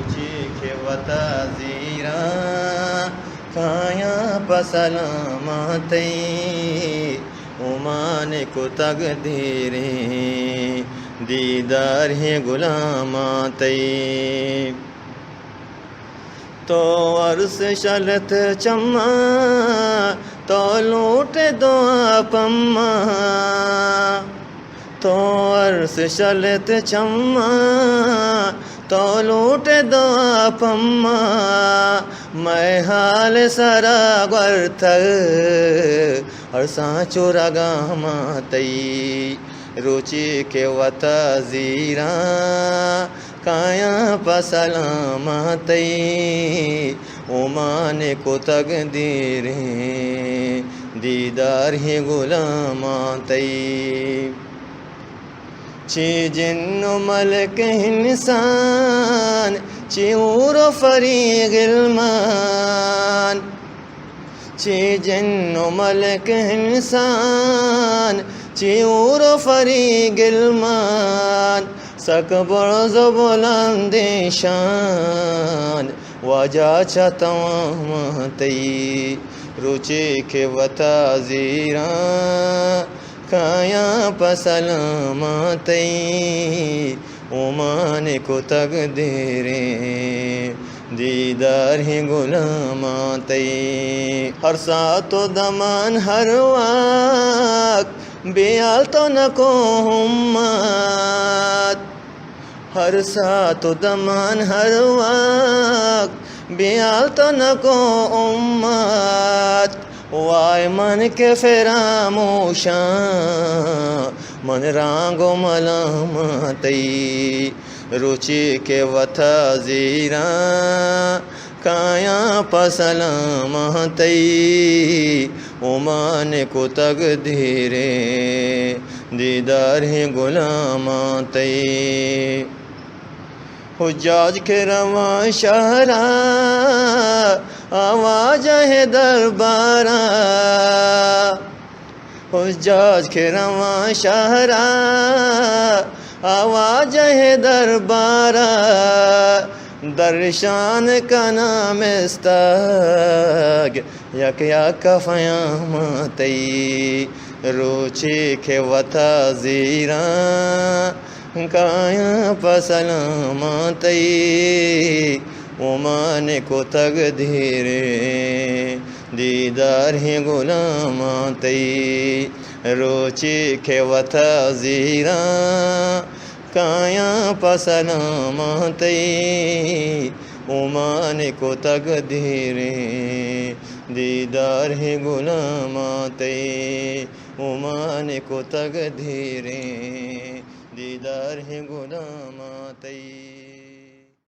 روچی کھیوتا زیرا کایا پسلامتی امان کو تقدیریں دیدار ہے غلاماتی تو عرص شلت چما تو لوٹ دعا پما تو عرص شلت چما تو لوٹ دعا پما میں حال سرا گرتر عرصاں چورا گاماتی روچی کے وطا زیرا کایا پسلامتی امان کو تقدیریں دیدار ہی غلاماتی چی جن و ملک انسان چی اور و فریق علمان چی جن و ملک انسان چی اور و فریق علمان سک برز و بلند شان واجہ چتوامتی روچی کے وطا زیرا کایا پسلامتی امان کو تقدیریں دیدار ہی غلاماتی ہر ساتھ و دمان ہر وقت بیال تو نکو ہمت ہر ساتھ و دمان ہر وقت بیال تو نکو امت وائے من کے فراموشاں من رانگو ملامتی روچی کے وطا زیرا کایا پسلامتی امان کو تقدیریں دیدار ہی غلاماتی حجاج کے رواں شہرا آواز ہے دربارا حجاج کے رواں شہرا آواز ہے دربارا درشان کا نام استاگ یک یک فیامتی روچی کے وطا زیرا کایا پسلامتی امان کو تقدیریں دیدار ہی غلاماتی روچی کے وطا زیرا کایا پسلامتی امان کو تقدیریں دیدار ہی غلاماتی امان کو تقدیریں دیدار ہی غلاماتی